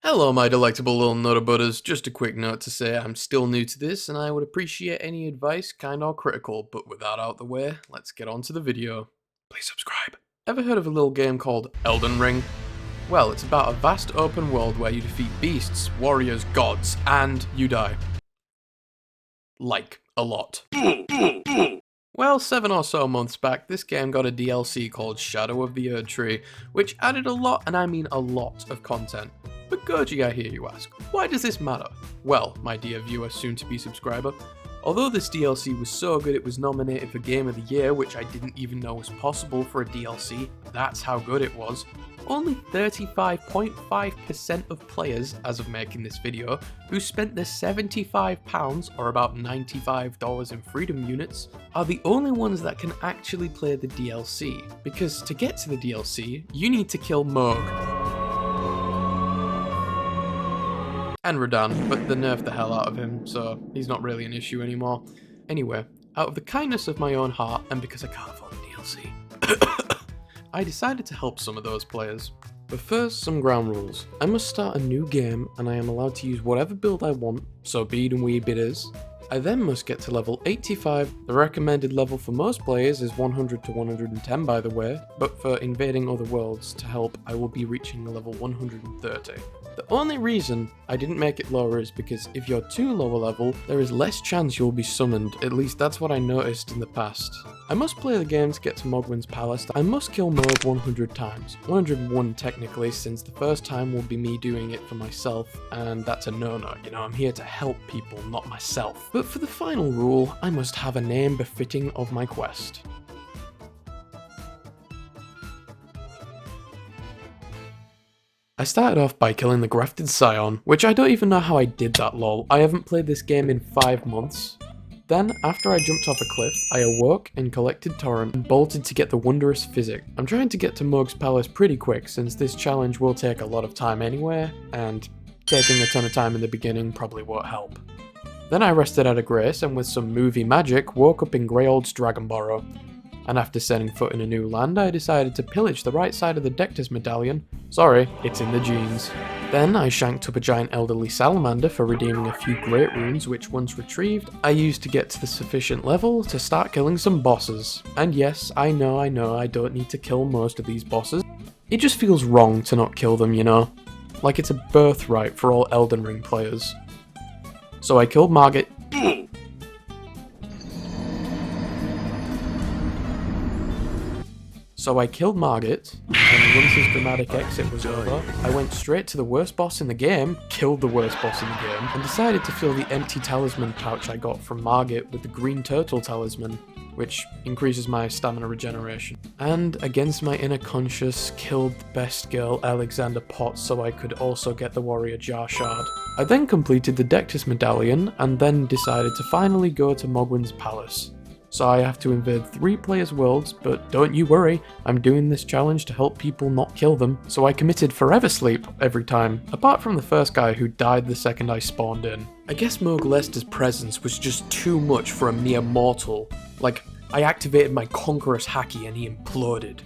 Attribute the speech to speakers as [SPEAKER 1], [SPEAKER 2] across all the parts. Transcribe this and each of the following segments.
[SPEAKER 1] Hello my delectable little nutter butters, just a quick note to say I'm still new to this and I would appreciate any advice, kind or critical, but with that out the way, let's get on to the video. Please subscribe. Ever heard of a little game called Elden Ring? Well, it's about a vast open world where you defeat beasts, warriors, gods, and you die. Like, a lot. Well, 7 or so months back, this game got a DLC called Shadow of the Erdtree, which added a lot, and I mean a lot, of content. But Goji, I hear you ask, why does this matter? Well, my dear viewer, soon-to-be subscriber, although this DLC was so good it was nominated for Game of the Year, which I didn't even know was possible for a DLC, that's how good it was, only 35.5% of players, as of making this video, who spent their £75, or about $95 in freedom units, are the only ones that can actually play the DLC, because to get to the DLC, you need to kill Mohg. And Radahn, but they nerfed the hell out of him, so he's not really an issue anymore. Anyway, out of the kindness of my own heart, and because I can't afford the DLC, I decided to help some of those players. But first, some ground rules. I must start a new game, and I am allowed to use whatever build I want, so bead and weeb it is. I then must get to level 85, the recommended level for most players is 100 to 110 by the way, but for invading other worlds to help I will be reaching level 130. The only reason I didn't make it lower is because if you're too lower level, there is less chance you'll be summoned, at least that's what I noticed in the past. I must play the game to get to Mohgwyn's palace. I must kill Mohg 100 times. 101 technically, since the first time will be me doing it for myself, and that's a no-no, you know, I'm here to help people, not myself. But for the final rule, I must have a name befitting of my quest. I started off by killing the Grafted Scion, which I don't even know how I did that lol. I haven't played this game in 5 months. Then, after I jumped off a cliff, I awoke and collected Torrent and bolted to get the Wondrous Physic. I'm trying to get to Mohg's palace pretty quick since this challenge will take a lot of time anyway, and taking a ton of time in the beginning probably won't help. Then I rested out of grace and with some movie magic woke up in Greyhold's Dragonborrow. And after setting foot in a new land, I decided to pillage the right side of the Dectus medallion. Sorry, it's in the genes. Then I shanked up a giant elderly salamander for redeeming a few great runes which once retrieved, I used to get to the sufficient level to start killing some bosses. And yes, I know I don't need to kill most of these bosses. It just feels wrong to not kill them, you know? Like it's a birthright for all Elden Ring players. So I killed Margit. And once his dramatic exit was over, I went straight to the worst boss in the game, killed the worst boss in the game, and decided to fill the empty talisman pouch I got from Margit with the green turtle talisman, which increases my stamina regeneration. And against my inner conscience, killed the best girl Alexander Potts so I could also get the warrior jar shard. I then completed the Dectus medallion, and then decided to finally go to Mohgwyn's palace. So I have to invade 3 players' worlds, but don't you worry, I'm doing this challenge to help people not kill them, so I committed forever sleep every time, apart from the first guy who died the second I spawned in. I guess Mohg Lester's presence was just too much for a mere mortal. Like, I activated my Conqueror's Haki and he imploded.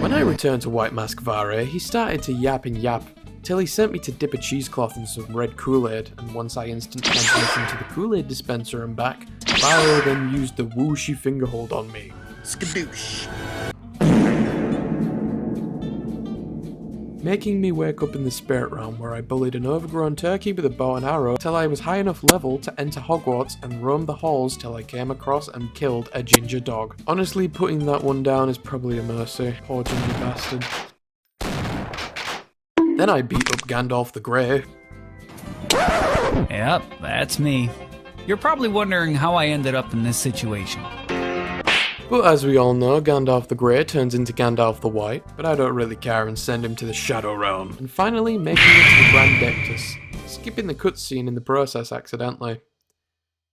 [SPEAKER 1] When I returned to White Mask Vare, he started to yap and yap, till he sent me to dip a cheesecloth in some red Kool-Aid, and once I instant transitioned to the Kool-Aid dispenser and back, Varo then used the whooshy fingerhold on me. Skadoosh. Making me wake up in the spirit realm where I bullied an overgrown turkey with a bow and arrow till I was high enough level to enter Hogwarts and roam the halls till I came across and killed a ginger dog. Honestly, putting that one down is probably a mercy. Poor ginger bastard. Then I beat up Gandalf the Grey.
[SPEAKER 2] Yep, that's me. You're probably wondering how I ended up in this situation.
[SPEAKER 1] But as we all know, Gandalf the Grey turns into Gandalf the White, but I don't really care and send him to the Shadow Realm. And finally, making it to the Grand Dectus, skipping the cutscene in the process accidentally.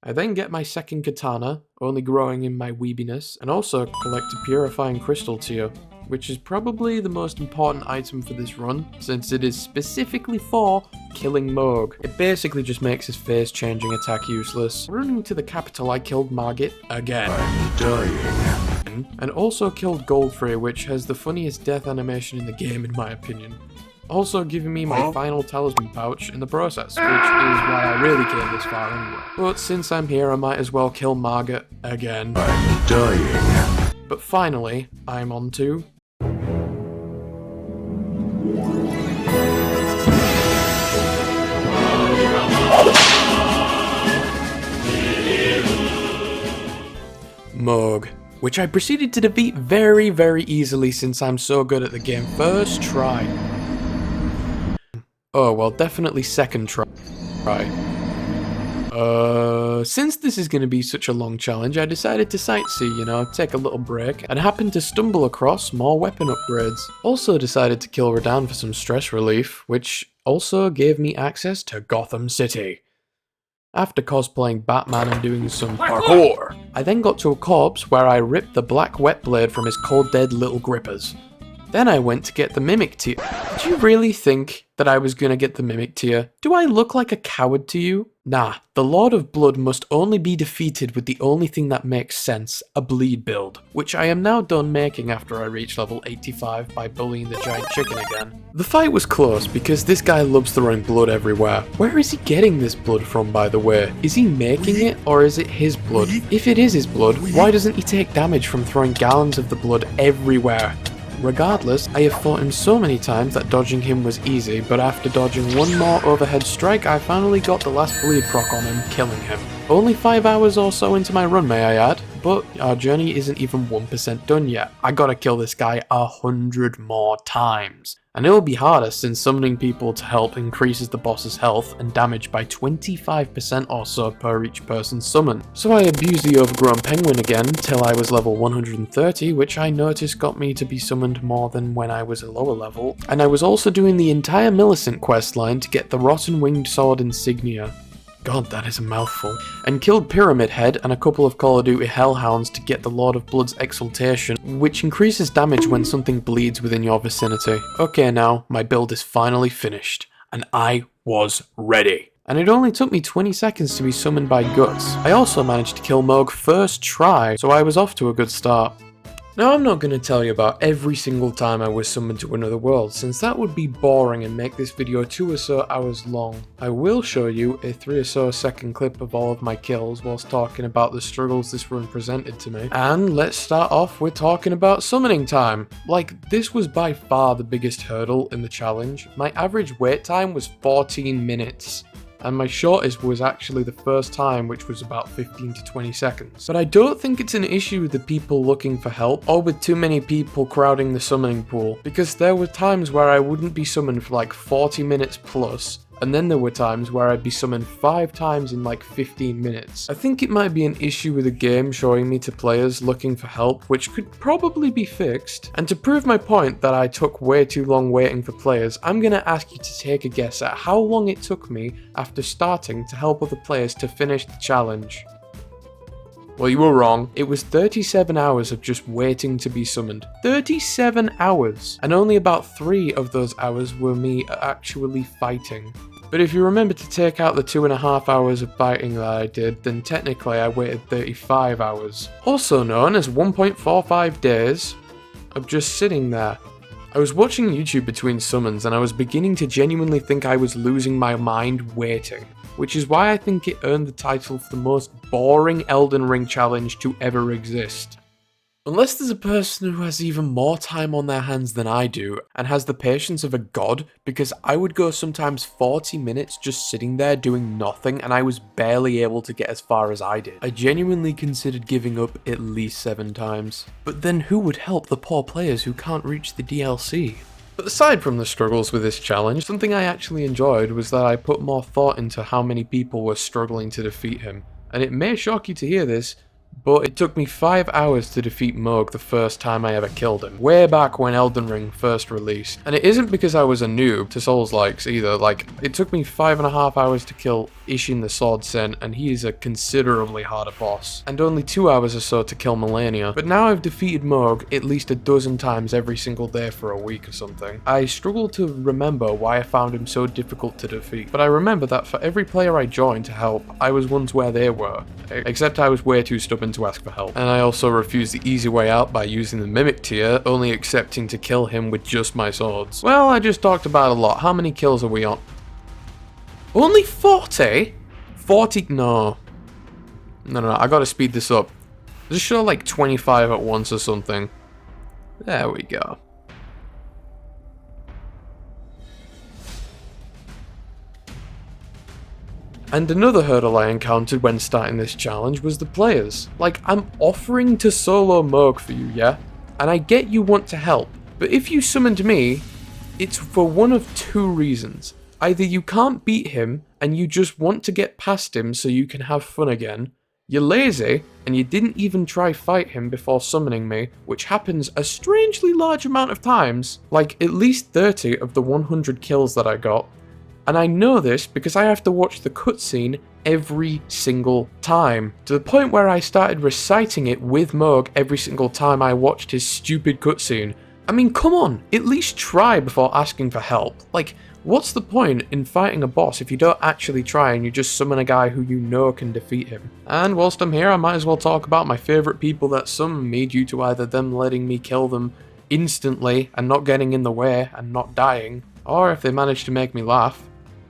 [SPEAKER 1] I then get my second katana, only growing in my weebiness, and also collect a purifying crystal tier, which is probably the most important item for this run, since it is specifically for killing Mohg. It basically just makes his face changing attack useless. Running to the capital, I killed Margit again. I'm dying. And also killed Goldfrey, which has the funniest death animation in the game in my opinion. also giving me my final talisman pouch in the process, which is why I really came this far anyway. But since I'm here, I might as well kill Margaret again.
[SPEAKER 3] I'm dying.
[SPEAKER 1] But finally, I'm on to... Mohg, which I proceeded to defeat very, very easily since I'm so good at the game. First try. Oh, well, definitely second try. Since this is going to be such a long challenge, I decided to sightsee, you know, take a little break, and happened to stumble across more weapon upgrades. Also decided to kill Radahn for some stress relief, which also gave me access to Gotham City. After cosplaying Batman and doing some parkour, I then got to a corpse where I ripped the black wet blade from his cold dead little grippers. Then I went to get the Mimic Tear. Did you really think that I was gonna get the Mimic Tear? Do I look like a coward to you? Nah, the Lord of Blood must only be defeated with the only thing that makes sense, a bleed build, which I am now done making after I reach level 85 by bullying the giant chicken again. The fight was close because this guy loves throwing blood everywhere. Where is he getting this blood from, by the way? Is he making it, or is it his blood? If it is his blood, why doesn't he take damage from throwing gallons of the blood everywhere? Regardless, I have fought him so many times that dodging him was easy, but after dodging one more overhead strike, I finally got the last bleed proc on him, killing him. Only 5 hours or so into my run, may I add, but our journey isn't even 1% done yet. I gotta kill this guy 100 more times. And it'll be harder since summoning people to help increases the boss's health and damage by 25% or so per each person summoned. So I abused the overgrown penguin again till I was level 130, which I noticed got me to be summoned more than when I was a lower level. And I was also doing the entire Millicent questline to get the rotten winged sword insignia. God, that is a mouthful. And killed Pyramid Head and a couple of Call of Duty Hellhounds to get the Lord of Blood's Exaltation, which increases damage when something bleeds within your vicinity. Okay now, my build is finally finished, and I was ready. And it only took me 20 seconds to be summoned by Guts. I also managed to kill Mohg first try, so I was off to a good start. Now I'm not going to tell you about every single time I was summoned to another world, since that would be boring and make this video 2 or so hours long. I will show you a 3 or so second clip of all of my kills whilst talking about the struggles this run presented to me. And let's start off with talking about summoning time. Like, this was by far the biggest hurdle in the challenge. My average wait time was 14 minutes. And my shortest was actually the first time, which was about 15 to 20 seconds. But I don't think it's an issue with the people looking for help, or with too many people crowding the summoning pool, because there were times where I wouldn't be summoned for like 40 minutes plus, and then there were times where I'd be summoned 5 times in like 15 minutes. I think it might be an issue with the game showing me to players looking for help, which could probably be fixed. And to prove my point that I took way too long waiting for players, I'm gonna ask you to take a guess at how long it took me after starting to help other players to finish the challenge. Well, you were wrong. It was 37 hours of just waiting to be summoned. 37 hours! And only about 3 of those hours were me actually fighting. But if you remember to take out the 2.5 hours of fighting that I did, then technically I waited 35 hours. Also known as 1.45 days of just sitting there. I was watching YouTube between summons and I was beginning to genuinely think I was losing my mind waiting, which is why I think it earned the title for the most boring Elden Ring challenge to ever exist. Unless there's a person who has even more time on their hands than I do, and has the patience of a god, because I would go sometimes 40 minutes just sitting there doing nothing and I was barely able to get as far as I did. I genuinely considered giving up at least 7 times. But then who would help the poor players who can't reach the DLC? But aside from the struggles with this challenge, something I actually enjoyed was that I put more thought into how many people were struggling to defeat him. And it may shock you to hear this, but it took me 5 hours to defeat Mohg the first time I ever killed him, way back when Elden Ring first released. And it isn't because I was a noob to Souls-likes either, like, it took me 5.5 hours to kill Ishin the Sword Sen, and he is a considerably harder boss, and only 2 hours or so to kill Melania. But now I've defeated Mohg at least a dozen times every single day for a week or something. I struggle to remember why I found him so difficult to defeat, but I remember that for every player I joined to help, I was once where they were, except I was way too stubborn when to ask for help. And I also refused the easy way out by using the Mimic tier, only accepting to kill him with just my swords. Well, I just talked about a lot. How many kills are we on? Only 40? 40? No, I gotta speed this up. Just show like 25 at once or something. There we go. And another hurdle I encountered when starting this challenge was the players. Like, I'm offering to solo Mohg for you, yeah? And I get you want to help, but if you summoned me, it's for one of two reasons. Either you can't beat him and you just want to get past him so you can have fun again, you're lazy and you didn't even try fight him before summoning me, which happens a strangely large amount of times, like at least 30 of the 100 kills that I got. And I know this because I have to watch the cutscene every single time, to the point where I started reciting it with Mohg every single time I watched his stupid cutscene. I mean, come on, at least try before asking for help. Like, what's the point in fighting a boss if you don't actually try and you just summon a guy who you know can defeat him? And whilst I'm here, I might as well talk about my favourite people that summoned me due to either them letting me kill them instantly and not getting in the way and not dying, or if they managed to make me laugh.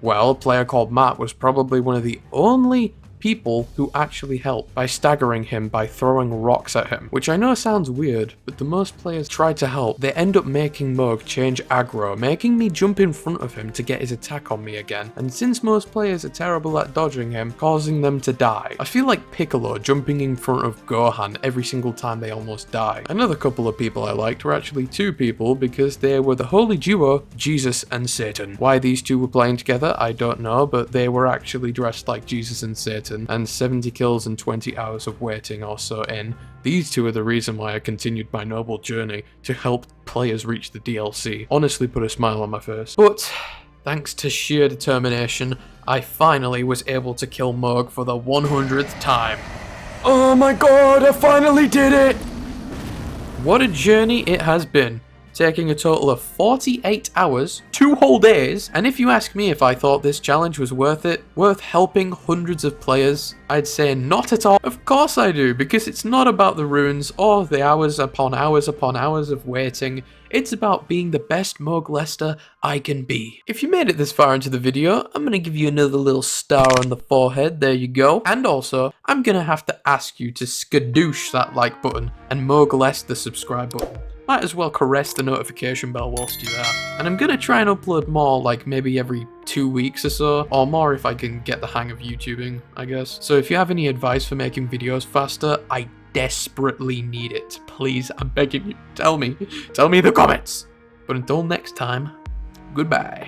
[SPEAKER 1] Well, a player called Matt was probably one of the only people who actually helped by staggering him by throwing rocks at him, which I know sounds weird, but the most players try to help. They end up making Mohg change aggro, making me jump in front of him to get his attack on me again, and since most players are terrible at dodging him, causing them to die. I feel like Piccolo jumping in front of Gohan every single time they almost die. Another couple of people I liked were actually two people because they were the holy duo, Jesus and Satan. Why these two were playing together, I don't know, but they were actually dressed like Jesus and Satan, and 70 kills and 20 hours of waiting or so in. These two are the reason why I continued my noble journey to help players reach the DLC. Honestly put a smile on my face. But thanks to sheer determination, I finally was able to kill Mohg for the 100th time. Oh my god, I finally did it! What a journey it has been. Taking a total of 48 hours, 2 whole days, and if you ask me if I thought this challenge was worth it, worth helping hundreds of players, I'd say not at all. Of course I do, because it's not about the runes or the hours upon hours of waiting. It's about being the best Mohg I can be. If you made it this far into the video, I'm gonna give you another little star on the forehead, there you go. And also, I'm gonna have to ask you to skadoosh that like button and Mohg the subscribe button. Might as well caress the notification bell whilst you're there. And I'm gonna try and upload more, like maybe every 2 weeks or so, or more if I can get the hang of YouTubing, I guess. So if you have any advice for making videos faster, I desperately need it. Please, I'm begging you, tell me in the comments. But until next time, goodbye.